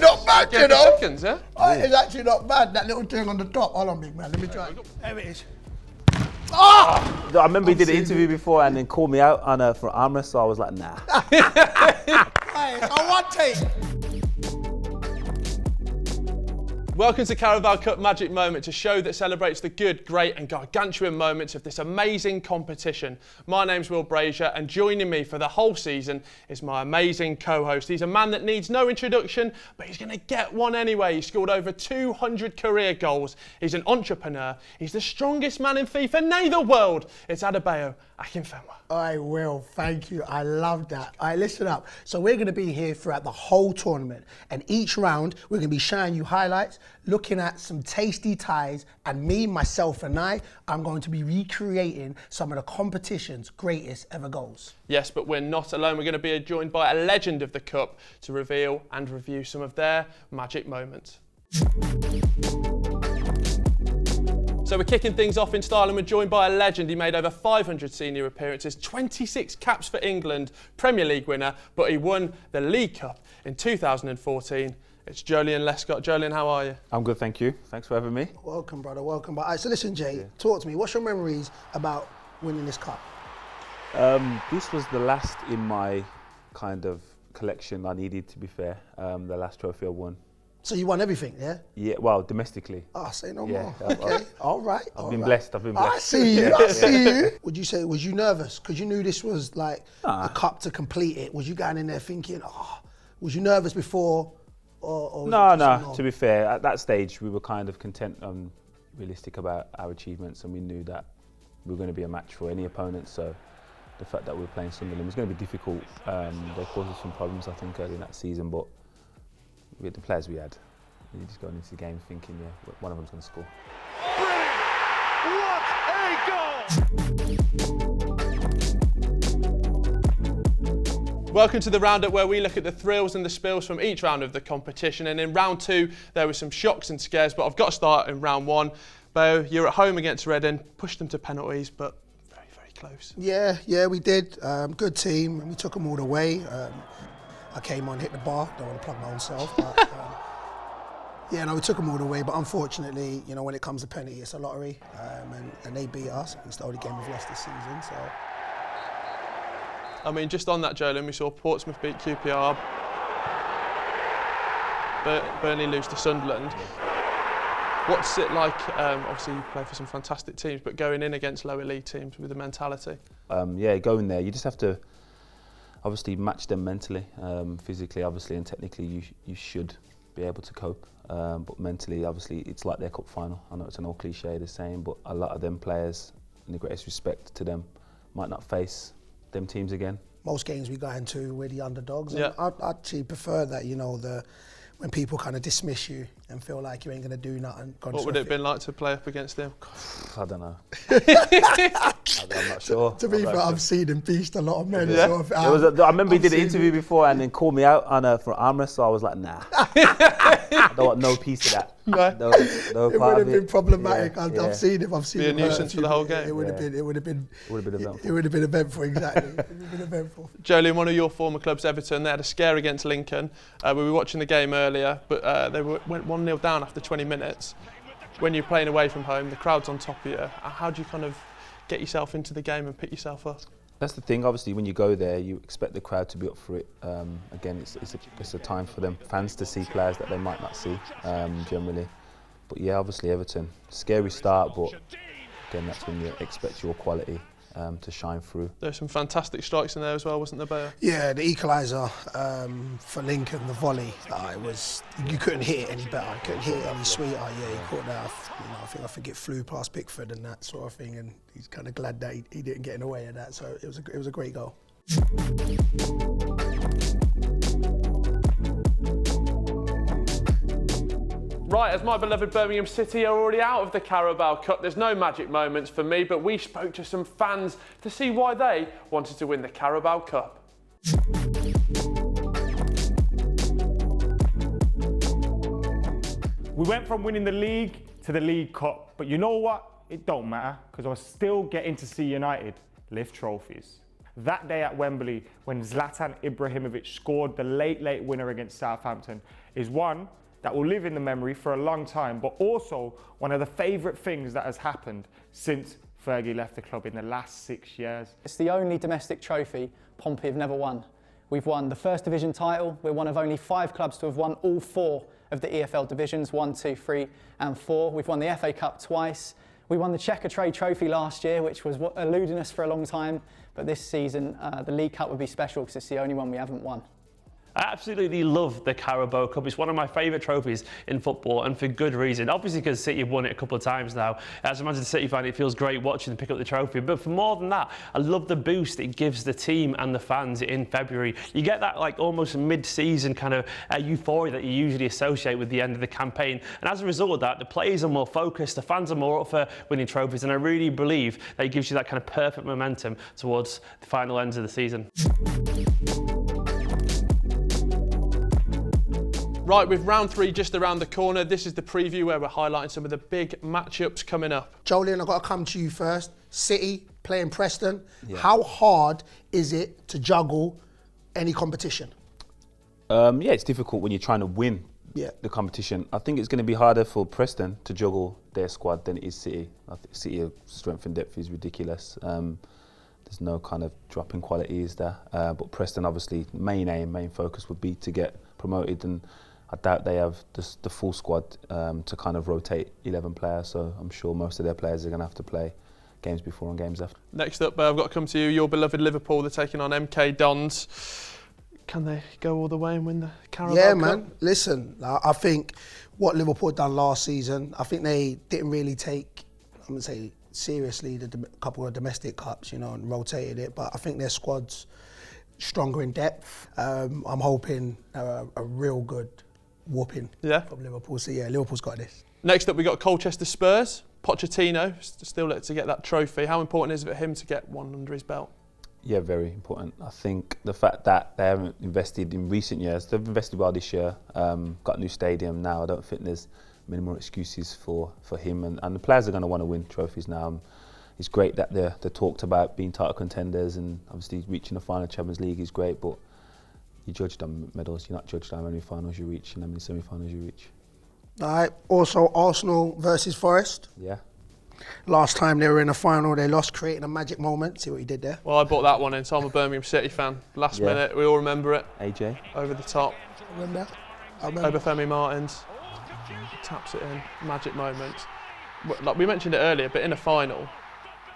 not bad, you know. Seconds, yeah? It's actually not bad. That little thing on the top. Hold on, big man. Let me try. There it is. Oh! I remember he did an interview before and then called me out for arm wrestle, so I was like, nah. Hey, I want take. Welcome to Carabao Cup Magic Moments, a show that celebrates the good, great and gargantuan moments of this amazing competition. My name's Will Brazier and joining me for the whole season is my amazing co-host. He's a man that needs no introduction, but he's going to get one anyway. He scored over 200 career goals. He's an entrepreneur. He's the strongest man in FIFA, nay the world. It's Adebayo Akinfenwa. I will, thank you. I love that. All right, listen up. So we're going to be here throughout the whole tournament, and each round we're going to be showing you highlights, looking at some tasty ties, and me, myself, and I'm going to be recreating some of the competition's greatest ever goals. Yes, but we're not alone. We're going to be joined by a legend of the Cup to reveal and review some of their magic moments. So we're kicking things off in style and we're joined by a legend. He made over 500 senior appearances, 26 caps for England, Premier League winner, but he won the League Cup in 2014. It's Joleon Lescott. Joleon, how are you? I'm good, thank you. Thanks for having me. Welcome, brother, welcome. All right, so listen, Jay, talk to me. What's your memories about winning this cup? This was the last in my kind of collection I needed, to be fair, the last trophy I won. So you won everything, yeah? Yeah, well, domestically. Oh, say no Yeah, more. Okay, all right. I've been blessed, I've been blessed. I see you, I see you. Would you say, was you nervous? Because you knew this was like a cup to complete it. Was you going in there thinking, was you nervous before? Or No, to be fair, at that stage we were kind of content and realistic about our achievements, and we knew that we were going to be a match for any opponent, so the fact that we were playing Sunderland was going to be difficult. They caused us some problems, I think, early in that season, but with the players we had, you're just going into the game thinking, yeah, one of them's going to score. Brilliant! What a goal! Welcome to the roundup where we look at the thrills and the spills from each round of the competition. And in round two, there were some shocks and scares, but I've got to start in round one. Bo, you're at home against Reading, pushed them to penalties, but very, very close. Yeah, we did. Good team, and we took them all the way. I came on, hit the bar, don't want to plug my own self, but we took them all the way, but unfortunately, you know, when it comes to penalty, it's a lottery, and they beat us. It's the only game we've lost this season, so. I mean, just on that, Joleon, we saw Portsmouth beat QPR, Burnley lose to Sunderland. What's it like, obviously you play for some fantastic teams, but going in against lower league teams with the mentality? Going there, you just have to obviously match them mentally, physically obviously, and technically you should be able to cope. But mentally, obviously, it's like their cup final. I know it's an old cliche, the same, but a lot of them players, and the greatest respect to them, might not face them teams again. Most games we got into, we're the underdogs. Yeah. And I actually prefer that, you know, when people kind of dismiss you and feel like you ain't going to do nothing. What would it have been like to play up against them? I don't know. I'm not sure. To be fair, I've seen him beast a lot of men. Yeah. So I remember he did an interview before and then called me out for arm wrestle, so I was like, nah. I don't want no piece of that. No it part would have of been problematic. Yeah. I've seen him. Be a nuisance for the whole game. It would have been eventful. It would have been eventful, exactly. It would have been eventful. Joleon, one of your former clubs, Everton, they had a scare against Lincoln. We were watching the game earlier, but they went 1-0 down after 20 minutes. When you're playing away from home, the crowd's on top of you. How do you kind of get yourself into the game and pick yourself up? That's the thing. Obviously, when you go there, you expect the crowd to be up for it. Again, it's a time for them fans to see players that they might not see generally. But yeah, obviously Everton, scary start, but again, that's when you expect your quality to shine through. There's some fantastic strikes in there as well, wasn't there, Bayer? Yeah, the equaliser for Lincoln, the volley. You couldn't hit it any better. You couldn't hit it any sweeter. Yeah, he caught that. I think it flew past Pickford and that sort of thing, and he's kind of glad that he didn't get in the way of that. So it was a great goal. Right, as my beloved Birmingham City are already out of the Carabao Cup, there's no magic moments for me, but we spoke to some fans to see why they wanted to win the Carabao Cup. We went from winning the league to the League Cup, but you know what? It don't matter, because I was still getting to see United lift trophies. That day at Wembley, when Zlatan Ibrahimovic scored the late winner against Southampton, is one that will live in the memory for a long time, but also one of the favourite things that has happened since Fergie left the club in the last 6 years. It's the only domestic trophy Pompey have never won. We've won the First Division title. We're one of only 5 clubs to have won all 4 of the EFL divisions, 1, 2, 3 and 4. We've won the FA Cup twice. We won the Checker Trade Trophy last year, which was eluding us for a long time. But this season, the League Cup would be special because it's the only one we haven't won. I absolutely love the Carabao Cup. It's one of my favourite trophies in football, and for good reason. Obviously because City have won it a couple of times now. As a Manchester City fan, it feels great watching them pick up the trophy. But for more than that, I love the boost it gives the team and the fans in February. You get that like almost mid-season kind of euphoria that you usually associate with the end of the campaign. And as a result of that, the players are more focused, the fans are more up for winning trophies, and I really believe that it gives you that kind of perfect momentum towards the final ends of the season. Right, with round 3 just around the corner, this is the preview where we're highlighting some of the big matchups coming up. Joleon, I've got to come to you first. City playing Preston. Yeah. How hard is it to juggle any competition? Yeah, it's difficult when you're trying to win the competition. I think it's going to be harder for Preston to juggle their squad than it is City. I think City's strength and depth is ridiculous. There's no kind of drop in qualities there. But Preston, obviously, main focus would be to get promoted, and I doubt they have the full squad to kind of rotate 11 players, so I'm sure most of their players are going to have to play games before and games after. Next up, I've got to come to you. Your beloved Liverpool, they're taking on MK Dons. Can they go all the way and win the Carabao Cup? Yeah, man. Listen, I think what Liverpool done last season, I think they didn't really take, I'm going to say, seriously the couple of domestic cups, you know, and rotated it, but I think their squad's stronger in depth. I'm hoping a real good whooping from Liverpool. So yeah, Liverpool's got this. Next up, we got Colchester Spurs. Pochettino still left to get that trophy. How important is it for him to get one under his belt? Yeah, very important. I think the fact that they haven't invested in recent years, they've invested well this year, got a new stadium now. I don't think there's many more excuses for him, and the players are going to want to win trophies now. It's great that they're talked about being title contenders, and obviously reaching the final Champions League is great, but you're judged on medals, you're not judged on how many finals you reach and how many semi-finals you reach. All right, also Arsenal versus Forest. Yeah. Last time they were in a final, they lost, creating a magic moment. See what he did there? Well, I bought that one in, so I'm a Birmingham City fan. Last minute, we all remember it. AJ. Over the top. Remember? Over Femi Martins. Taps it in. Magic moment. Like we mentioned it earlier, but in a final,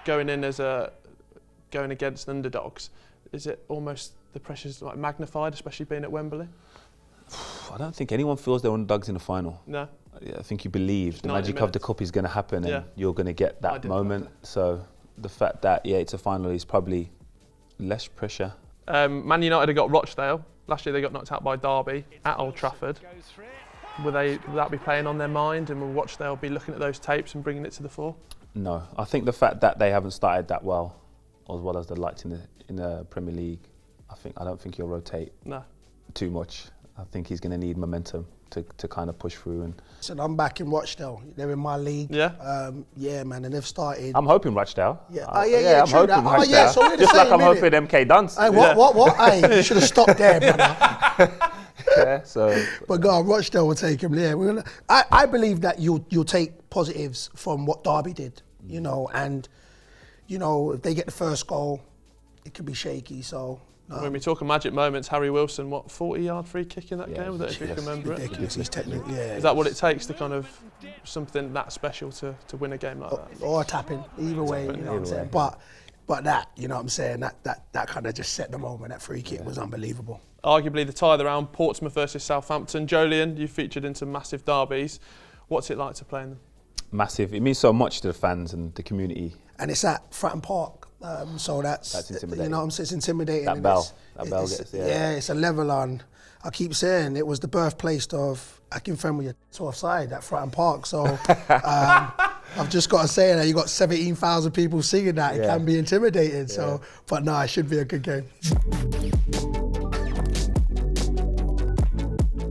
going against underdogs, is it almost the pressure's like magnified, especially being at Wembley? I don't think anyone feels they're underdogs in the final. No. I think you believe the magic of the cup is going to happen, and you're going to get that moment. So the fact that it's a final is probably less pressure. Man United have got Rochdale. Last year they got knocked out by Derby at Old Trafford. Will that be playing on their mind, and will Rochdale be looking at those tapes and bringing it to the fore? No, I think the fact that they haven't started that well, as well as the lights in the Premier League, I don't think he'll rotate too much. I think he's going to need momentum to kind of push through. And so I'm back in Rochdale. They're in my league. Yeah. Yeah, man, and they've started. I'm hoping Rochdale. Yeah. I'm hoping Rochdale. So we're the just same, like I'm hoping MK Dons. Hey, what? Hey, you should have stopped there, brother. Yeah. So. But God, Rochdale will take him. Yeah. I believe that you'll take positives from what Derby did. You know, and you know if they get the first goal, it could be shaky. So. When we talk of magic moments, Harry Wilson, 40-yard free kick in that game? If you can remember it. Ridiculous, technically, Is that what it takes to kind of something that special to win a game like that? Or a tapping, either way, you know what I'm saying. But that, you know what I'm saying, that kind of just set the moment. That free kick was unbelievable. Arguably the tie of the round, Portsmouth versus Southampton. Joleon, you featured in some massive derbies. What's it like to play in them? Massive. It means so much to the fans and the community. And it's at Fratton Park. So that's intimidating. You know what I'm saying? It's intimidating. That bell gets it's a level on. I keep saying it was the birthplace of Akinfenwa to offside at Fratton Park. So I've just got to say that you got 17,000 people singing that. It can be intimidating. Yeah. So, but no, it should be a good game.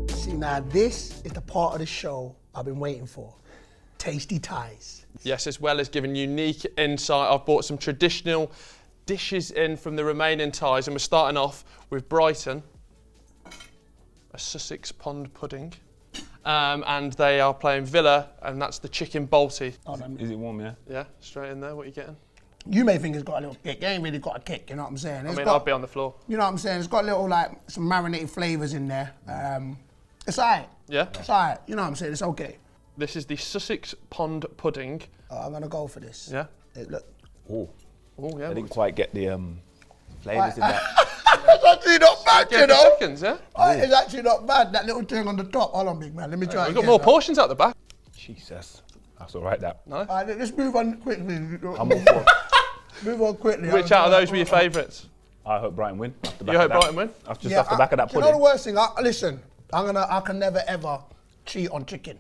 See, now this is the part of the show I've been waiting for. Tasty ties. Yes, as well as giving unique insight, I've brought some traditional dishes in from the remaining ties, and we're starting off with Brighton, a Sussex pond pudding, and they are playing Villa, and that's the chicken balti. Is it warm, yeah? Yeah, straight in there. What are you getting? You may think it's got a little kick. It ain't really got a kick, you know what I'm saying? I'll be on the floor. You know what I'm saying? It's got a little, like, some marinated flavours in there. It's alright. Yeah? It's alright. You know what I'm saying? It's okay. This is the Sussex pond pudding. I'm going to go for this. Yeah? Look. Oh, yeah. I didn't quite get the flavours in that. It's actually not bad, you know? Seconds, yeah? It's actually not bad. That little thing on the top. Hold on, big man. Let me try it. We've got more portions out the back. Jesus, that's all right, that. No? All right, let's move on quickly. I'm all for. Move on quickly. Which out of those were your favourites? I hope Brighton win. You hope Brighton win? Off the back of that You know pudding. the worst thing? Listen, I can never ever cheat on chicken.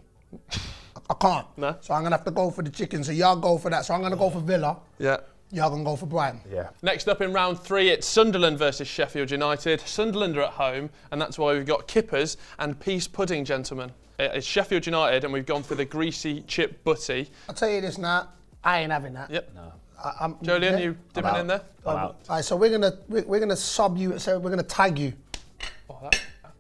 I can't. No? So I'm going to have to go for the chicken. So y'all go for that. So I'm going to go for Villa. Yeah. Y'all going to go for Brighton. Yeah. Next up in round 3, it's Sunderland versus Sheffield United. Sunderland are at home, and that's why we've got kippers and peas pudding, gentlemen. It's Sheffield United, and we've gone for the greasy chip butty. I'll tell you this now. I ain't having that. Yep. No. Joleon, you dipping in there? I'm out. All right, so we're gonna sub you. So we're gonna tag you.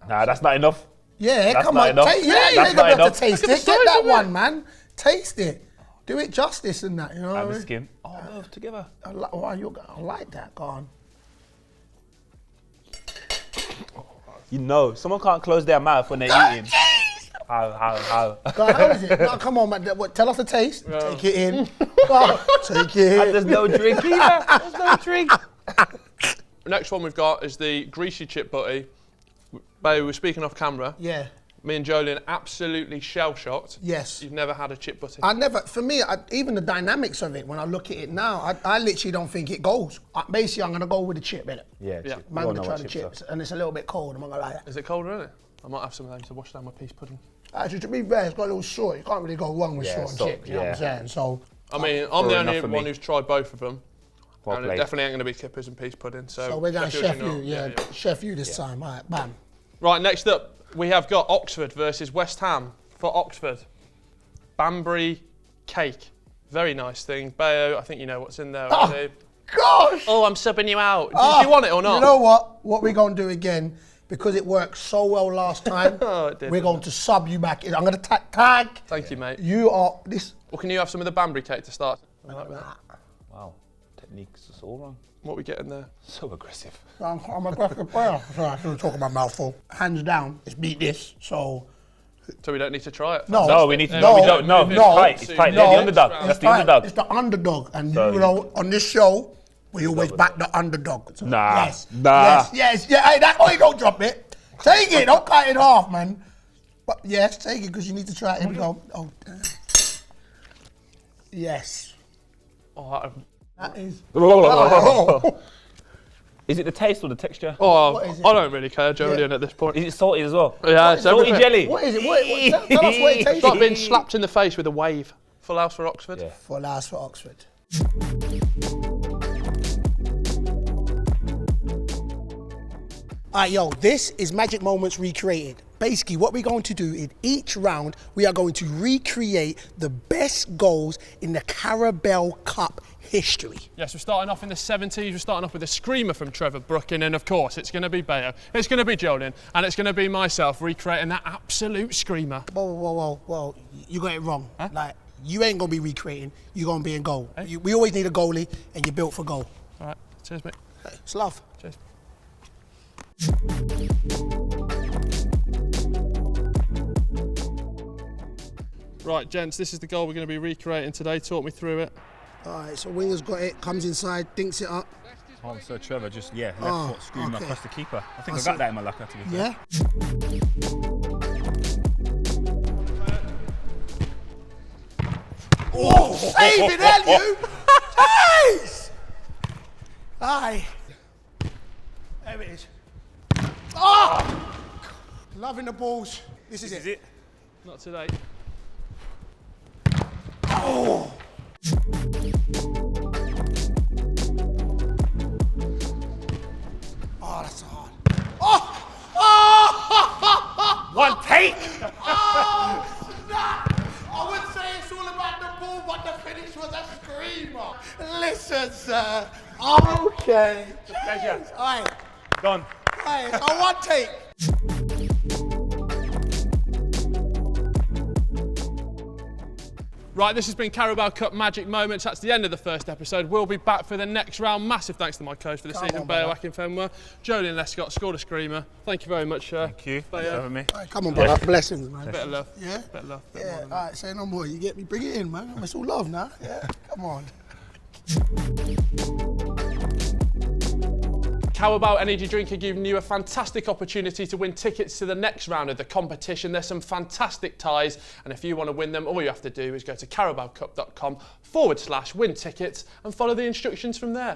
Nah, that's not enough. Yeah, That's come not on. enough. You That's ain't not gonna have enough. to taste it. Get that one, man. Taste it. Do it justice and that. You know what I And the mean? skin. Oh, both together. I like that. Go on. You know, someone can't close their mouth when they're eating. How? God, how is it? No, come on, man. Tell us the taste. Take it in. Take it And in. there's no drink either. There's no drink. Next one we've got is the greasy chip butty. Babe, we're speaking off camera. Yeah. Me and Joleon absolutely shell-shocked. Yes. You've never had a chip butty. For me, even the dynamics of it, when I look at it now, I literally don't think it goes. Basically, I'm going to go with the chip, innit? Yeah. Yeah. chip. Man, We all I'm know going to try what the chips chips, and it's a little bit cold, I'm not going to lie. Is it colder, isn't it? I might have some of them to wash down my peas pudding. Actually, to be fair, it's got a little salt. You can't really go wrong with Yeah, salt and salt, chips, you know what I'm yeah. saying? So, I mean, I'm the fair only enough for one me. who's tried both of them. Well And it played. definitely ain't going to be kippers and peas pudding. So we're going Sheffield Sheffield, United, Sheffield this time. All right, bam. Right, next up, we have got Oxford versus West Ham. For Oxford, Banbury cake. Very nice thing. Bayo, I think you know what's in there. already. Gosh! Oh, I'm subbing you out. Do you want it or not? You know what? What we're going to do again, because it worked so well last time, Oh, it did. we're going to sub you back in. I'm going to tag. Thank you, mate. You are this. Well, can you have some of the Banbury cake to start? Wow. Technique's just all wrong. What are we getting there? So aggressive. I'm a aggressive player. Sorry, I shouldn't talk about mouthful. Hands down, it's beat this. So, So we don't need to try it? no. No, we need to. No, No, we don't. No, no, it's tight. It's tight. no, They're the underdog. it's That's the Right, underdog. It's the underdog. And So you know, on this show, we always back the underdog. So, Nah, Yes. nah. Yes. Yeah. Hey, that way, don't drop it. Take it. Don't cut it in half, man. But yes, take it because you need to try it. Here we go. Oh, damn. Yes. Oh, That is. Is it the taste or the texture? What is it? I don't really care, Joleon, at this point. Is it salty as well? Yeah, it's Salty everything. jelly. What is it? Tell us what it tastes It's like like. being slapped in the face with a wave. Full house for Oxford. Yeah. For last for Oxford. Alright, yo, this is Magic Moments Recreated. Basically, what we're going to do in each round, we are going to recreate the best goals in the Carabao Cup history. Yes, we're starting off in the 70s. We're starting off with a screamer from Trevor Brooking, and of course, it's going to be Bayo, it's going to be Joleon, and it's going to be myself recreating that absolute screamer. Whoa, you got it wrong. Like, you ain't going to be recreating, you're going to be in goal. We always need a goalie, and you're built for goal. All right, cheers, mate. It's love. Cheers. Right, gents, this is the goal we're going to be recreating today. Talk me through it. Alright, so Winger's got it, comes inside, dinks it up. Oh, so Trevor just, left foot screaming okay. across the keeper. I think That's I got it. that in my locker, to be fair. Yeah? Oh, save it, Elliot! Jeez! Aye. There it is. Oh! Loving the balls. This is it. Not today. Oh! Oh, that's hard. Oh! Oh! One take. Oh, snap! I would say it's all about the ball, but the finish was a screamer. Listen, sir. Okay. Pleasure. All right. Done. All right. So one take. Right, this has been Carabao Cup Magic Moments. That's the end of the first episode. We'll be back for the next round. Massive thanks to my coach for the season, Adebayo Akinfenwa. Joleon Lescott scored a screamer. Thank you very much. Thank you. Thanks for having me. All right, come on, brother. Blessings, man. Bit of love. Yeah? Bit of love. Yeah. All right, say no more. You get me? Bring it in, man. It's all love now. Yeah. Come on. Carabao Energy Drink are giving you a fantastic opportunity to win tickets to the next round of the competition. There's some fantastic ties, and if you want to win them, all you have to do is go to carabaocup.com/win tickets and follow the instructions from there.